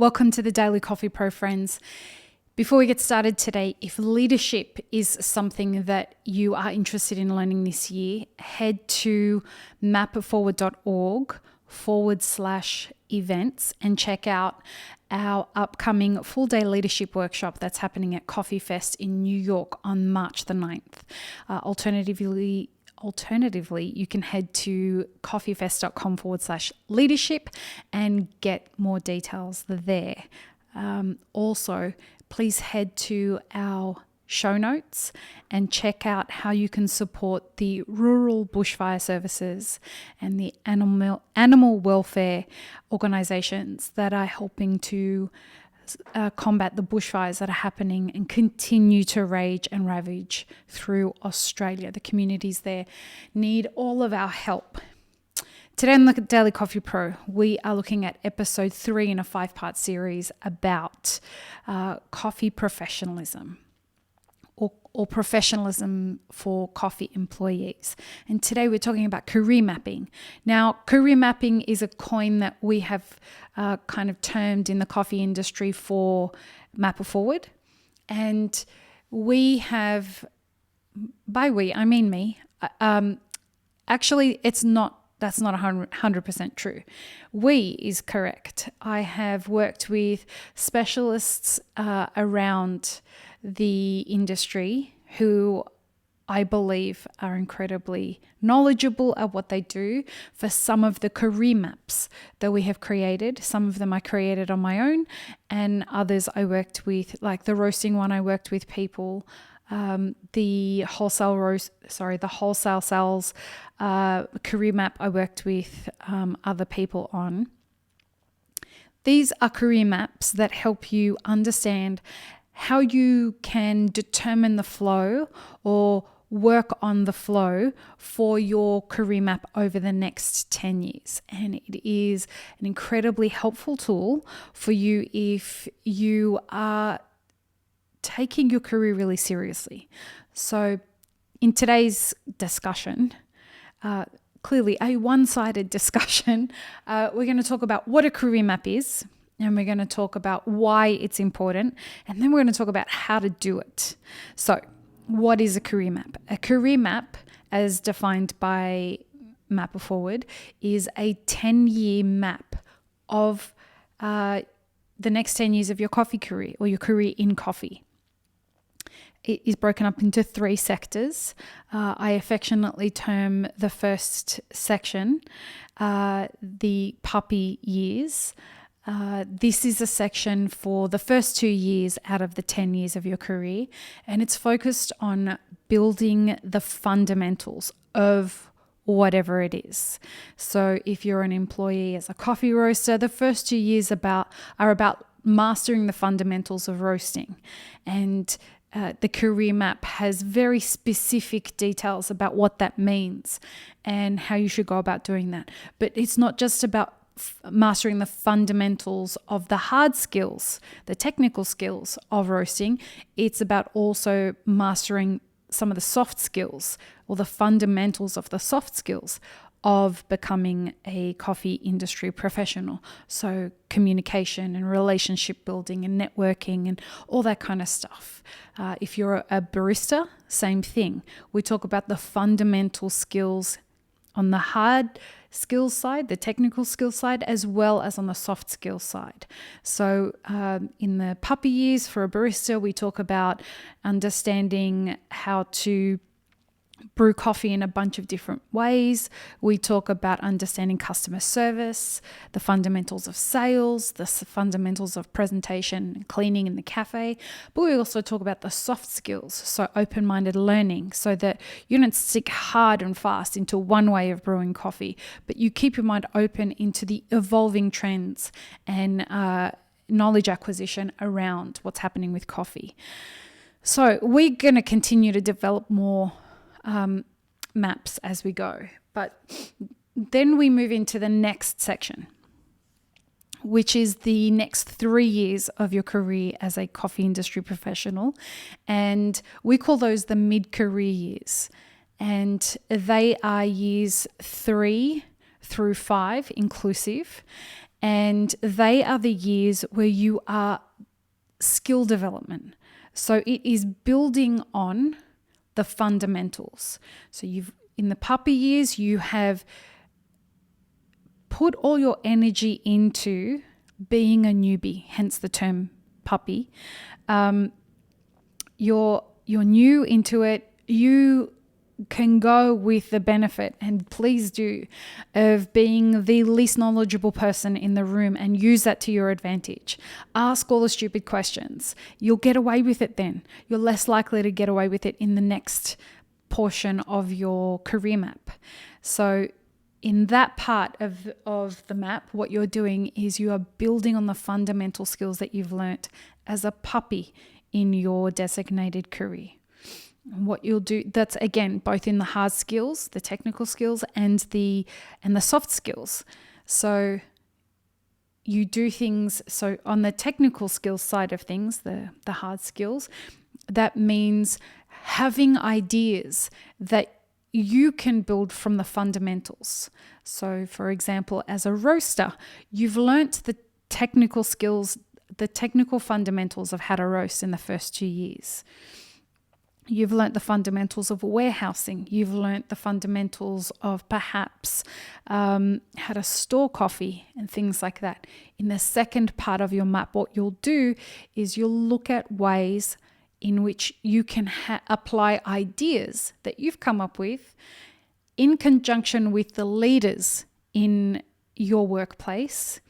Welcome to the Daily Coffee Pro, friends. Before we get started today, if leadership is something that you are interested in learning this year, head to mapitforward.org/events and check out our upcoming full-day leadership workshop that's happening at Coffee Fest in New York on March the 9th. Alternatively, you can head to coffeefest.com/leadership and get more details there. Also, please head to our show notes and check out how you can support the rural bushfire services and the animal welfare organisations that are helping to combat the bushfires that are happening and continue to rage and ravage through Australia. The communities there need all of our help. Today on the Daily Coffee Pro, we are looking at episode 3 in a 5-part series about coffee professionalism or professionalism for coffee employees. And today we're talking about career mapping. Now, career mapping is a coin that we have kind of termed in the coffee industry for Map It Forward. And we have, by we, I mean me, actually that's not 100% true. We is correct. I have worked with specialists around the industry who I believe are incredibly knowledgeable at what they do for some of the career maps that we have created. Some of them I created on my own, and others I worked with, like the roasting one, I worked with people. The wholesale sales career map I worked with other people on. These are career maps that help you understand how you can determine the flow or work on the flow for your career map over the next 10 years. And it is an incredibly helpful tool for you if you are taking your career really seriously. So in today's discussion, clearly a one-sided discussion, we're going to talk about what a career map is, and we're going to talk about why it's important, and then we're going to talk about how to do it. So what is a career map? A career map, as defined by Map It Forward, is a 10-year map of the next 10 years of your coffee career or your career in coffee. It is broken up into 3 sectors. I affectionately term the first section the puppy years. This is a section for the first 2 years out of the 10 years of your career, and it's focused on building the fundamentals of whatever it is. So if you're an employee as a coffee roaster, the first 2 years are about mastering the fundamentals of roasting, and the career map has very specific details about what that means and how you should go about doing that. But it's not just about mastering the fundamentals of the hard skills, the technical skills of roasting. It's about also mastering some of the soft skills or the fundamentals of the soft skills of becoming a coffee industry professional. So communication and relationship building and networking and all that kind of stuff. If you're a barista, same thing. We talk about the fundamental skills on the hard skills side, the technical skills side, as well as on the soft skills side. So in the puppy years for a barista, we talk about understanding how to brew coffee in a bunch of different ways. We talk about understanding customer service, the fundamentals of sales, the fundamentals of presentation and cleaning in the cafe. But we also talk about the soft skills, so open-minded learning, so that you don't stick hard and fast into one way of brewing coffee, but you keep your mind open into the evolving trends and knowledge acquisition around what's happening with coffee. So we're going to continue to develop more maps as we go. But then we move into the next section, which is the next 3 years of your career as a coffee industry professional. And we call those the mid-career years. And they are years 3 through 5 inclusive. And they are the years where you are skill development. So it is building on the fundamentals. So in the puppy years, you have put all your energy into being a newbie, hence the term puppy. You're new into it. You can go with the benefit, and please do, of being the least knowledgeable person in the room and use that to your advantage. Ask all the stupid questions. You'll get away with it then. You're less likely to get away with it in the next portion of your career map. So in that part of the map, what you're doing is you are building on the fundamental skills that you've learnt as a puppy in your designated career. What you'll do, that's again both in the hard skills, the technical skills, and the soft skills. So you do things, so on the technical skills side of things, the hard skills, that means having ideas that you can build from the fundamentals. So for example, as a roaster, you've learnt the technical skills, the technical fundamentals of how to roast in the first 2 years. You've learnt the fundamentals of warehousing. You've learnt the fundamentals of perhaps how to store coffee and things like that. In the second part of your map, what you'll do is you'll look at ways in which you can apply ideas that you've come up with in conjunction with the leaders in your workplace,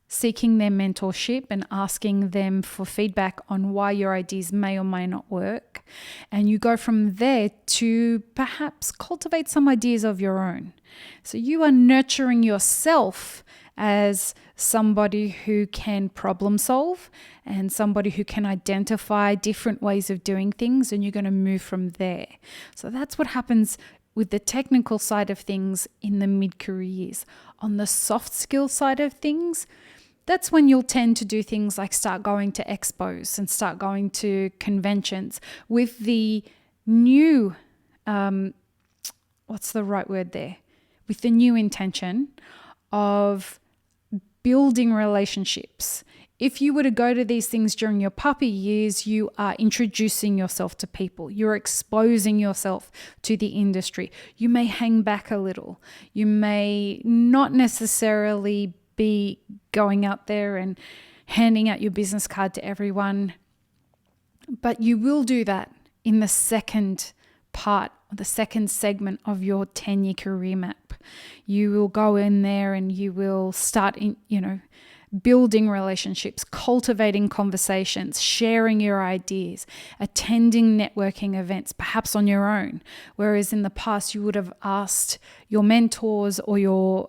seeking their mentorship and asking them for feedback on why your ideas may or may not work. And you go from there to perhaps cultivate some ideas of your own. So you are nurturing yourself as somebody who can problem solve and somebody who can identify different ways of doing things, and you're going to move from there. So that's what happens with the technical side of things in the mid-career years. On the soft skill side of things, that's when you'll tend to do things like start going to expos and start going to conventions with the new, what's the right word there? With the new intention of building relationships. If you were to go to these things during your puppy years, you are introducing yourself to people. You're exposing yourself to the industry. You may hang back a little. You may not necessarily be going out there and handing out your business card to everyone, but you will do that in the second part, the second segment of your 10-year career map. You will go in there and you will start building relationships, cultivating conversations, sharing your ideas, attending networking events, perhaps on your own. Whereas in the past, you would have asked your mentors or your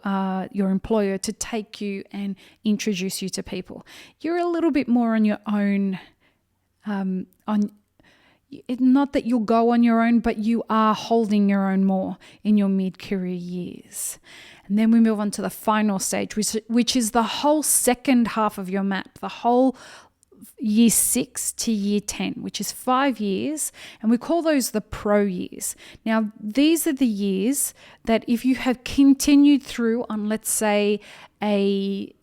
employer to take you and introduce you to people. You're a little bit more on your own. Not that you'll go on your own, but you are holding your own more in your mid-career years. And then we move on to the final stage, which is the whole second half of your map, the whole year 6 to year 10, which is 5 years. And we call those the pro years. Now, these are the years that if you have continued through on, let's say, a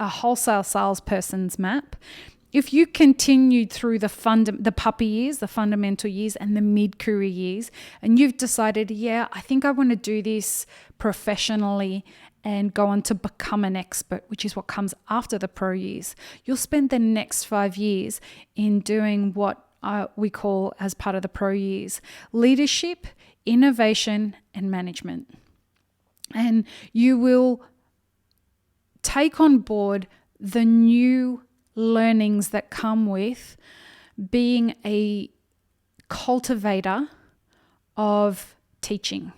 wholesale salesperson's map, if you continued through the puppy years, the fundamental years, and the mid-career years, and you've decided, yeah, I think I want to do this professionally and go on to become an expert, which is what comes after the pro years, you'll spend the next 5 years in doing what we call, as part of the pro years, leadership, innovation, and management. And you will take on board the new learnings that come with being a cultivator of teaching.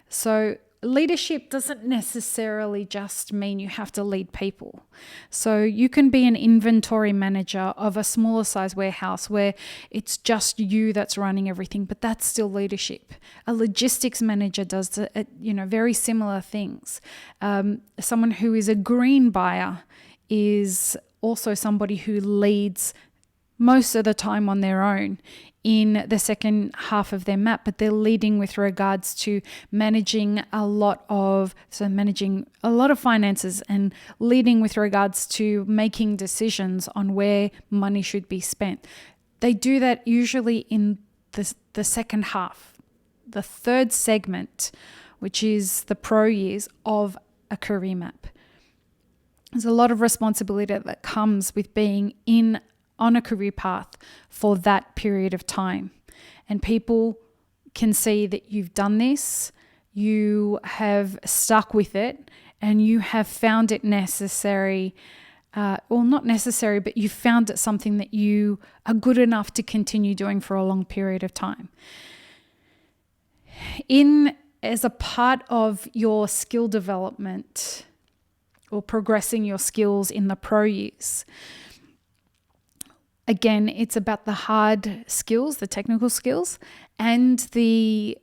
So leadership doesn't necessarily just mean you have to lead people. So you can be an inventory manager of a smaller size warehouse where it's just you that's running everything, but that's still leadership. A logistics manager does very similar things. Someone who is a green buyer is also somebody who leads most of the time on their own in the second half of their map, but they're leading with regards to managing a lot of finances and leading with regards to making decisions on where money should be spent. They do that usually in the second half, the third segment, which is the pro years of a career map. There's a lot of responsibility that comes with being on a career path for that period of time. And people can see that you've done this, you have stuck with it, and you have found it necessary, or not necessary, but you found it something that you are good enough to continue doing for a long period of time. As a part of your skill development or progressing your skills in the pro years, again, it's about the hard skills, the technical skills, and the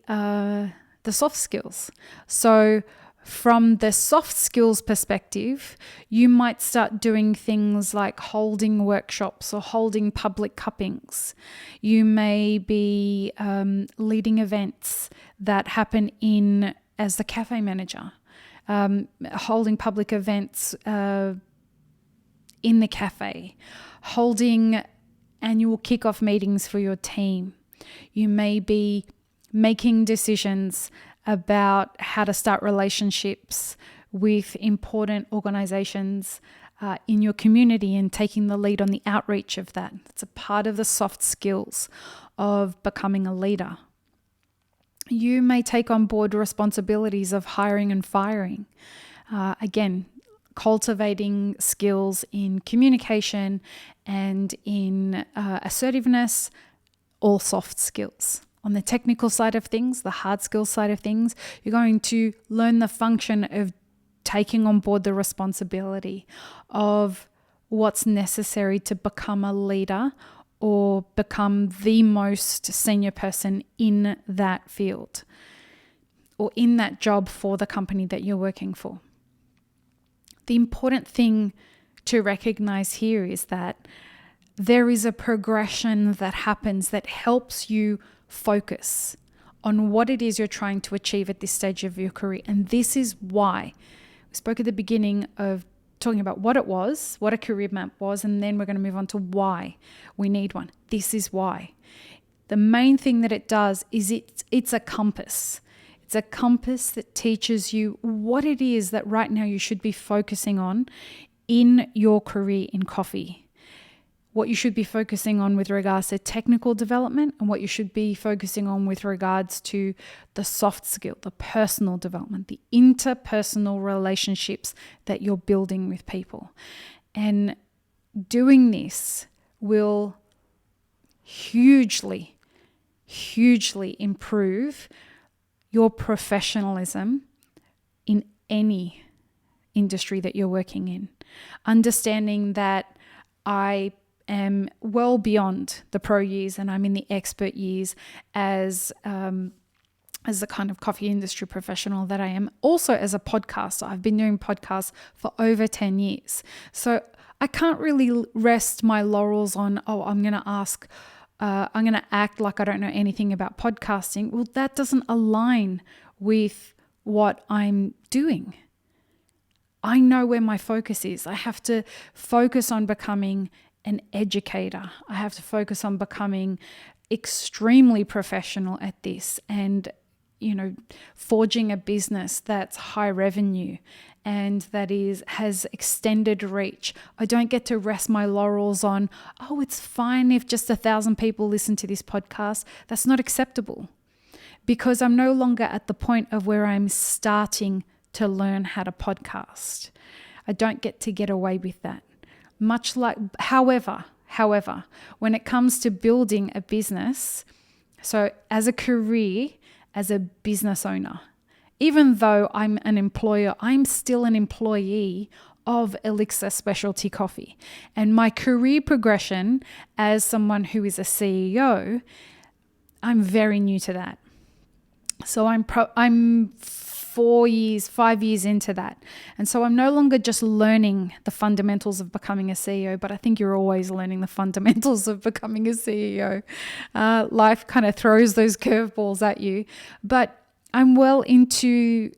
soft skills. So from the soft skills perspective, you might start doing things like holding workshops or holding public cuppings. You may be leading events that happen as the cafe manager, holding public events in the cafe, holding annual kickoff meetings for your team. You may be making decisions about how to start relationships with important organizations in your community and taking the lead on the outreach of that. It's a part of the soft skills of becoming a leader. You may take on board responsibilities of hiring and firing. Again, cultivating skills in communication and in assertiveness, all soft skills. On the technical side of things, the hard skills side of things, you're going to learn the function of taking on board the responsibility of what's necessary to become a leader or become the most senior person in that field or in that job for the company that you're working for. The important thing to recognize here is that there is a progression that happens that helps you focus on what it is you're trying to achieve at this stage of your career. And this is why we spoke at the beginning of talking about what it was, what a career map was, and then we're going to move on to why we need one. This is why. The main thing that it does is it's a compass. It's a compass that teaches you what it is that right now you should be focusing on in your career in coffee. What you should be focusing on with regards to technical development and what you should be focusing on with regards to the soft skill, the personal development, the interpersonal relationships that you're building with people. And doing this will hugely improve your professionalism in any industry that you're working in. Understanding that I am well beyond the pro years and I'm in the expert years as the kind of coffee industry professional that I am. Also as a podcaster, I've been doing podcasts for over 10 years. So I can't really rest my laurels on, I'm going to act like I don't know anything about podcasting. Well, that doesn't align with what I'm doing. I know where my focus is. I have to focus on becoming an educator. I have to focus on becoming extremely professional at this and, forging a business that's high revenue and that has extended reach. I don't get to rest my laurels on, it's fine if just 1,000 people listen to this podcast. That's not acceptable because I'm no longer at the point of where I'm starting to learn how to podcast. I don't get to get away with that. Much like, however, when it comes to building a business, so as a career, as a business owner, even though I'm an employer, I'm still an employee of Elixir Specialty Coffee. And my career progression as someone who is a CEO, I'm very new to that. So I'm 4 years, 5 years into that. And so I'm no longer just learning the fundamentals of becoming a CEO, but I think you're always learning the fundamentals of becoming a CEO. Life kind of throws those curveballs at you, but I'm well into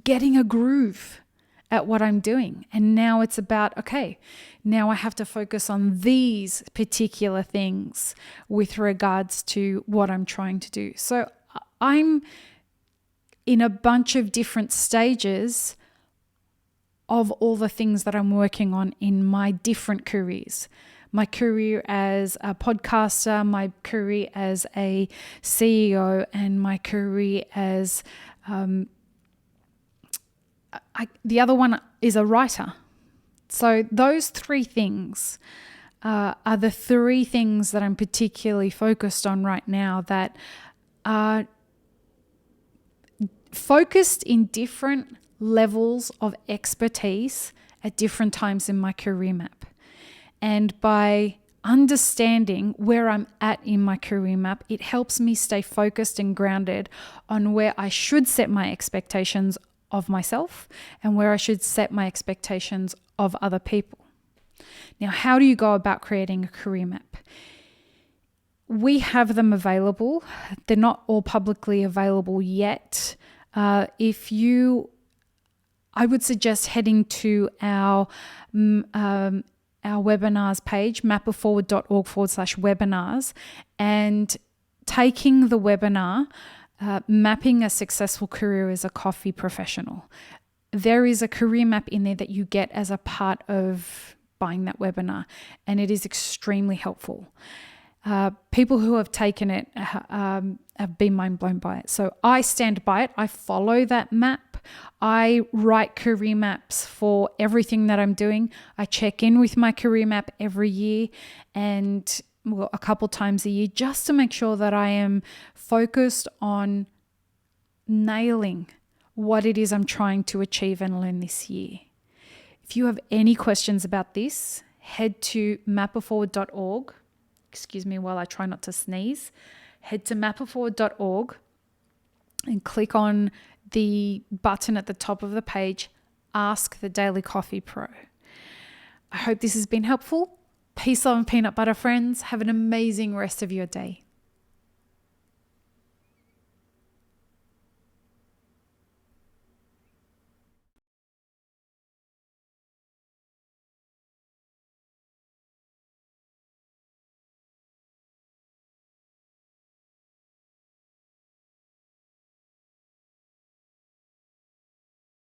getting a groove at what I'm doing. And now it's about, okay, now I have to focus on these particular things with regards to what I'm trying to do. So I'm in a bunch of different stages of all the things that I'm working on in my different careers. My career as a podcaster, my career as a CEO, and my career as the other one is a writer. So those three things are the three things that I'm particularly focused on right now, that are focused in different levels of expertise at different times in my career map. And by understanding where I'm at in my career map, it helps me stay focused and grounded on where I should set my expectations of myself and where I should set my expectations of other people. Now, how do you go about creating a career map? We have them available. They're not all publicly available yet. I would suggest heading to our webinars page, mapitforward.org/webinars, and taking the webinar, Mapping a Successful Career as a Coffee Professional. There is a career map in there that you get as a part of buying that webinar, and it is extremely helpful. People who have taken it have been mind blown by it. So I stand by it. I follow that map. I write career maps for everything that I'm doing. I check in with my career map every year and a couple times a year, just to make sure that I am focused on nailing what it is I'm trying to achieve and learn this year. If you have any questions about this, head to mapitforward.org. Excuse me while I try not to sneeze. Head to mapitforward.org and click on the button at the top of the page, Ask the Daily Coffee Pro. I hope this has been helpful. Peace, love, and peanut butter, friends. Have an amazing rest of your day.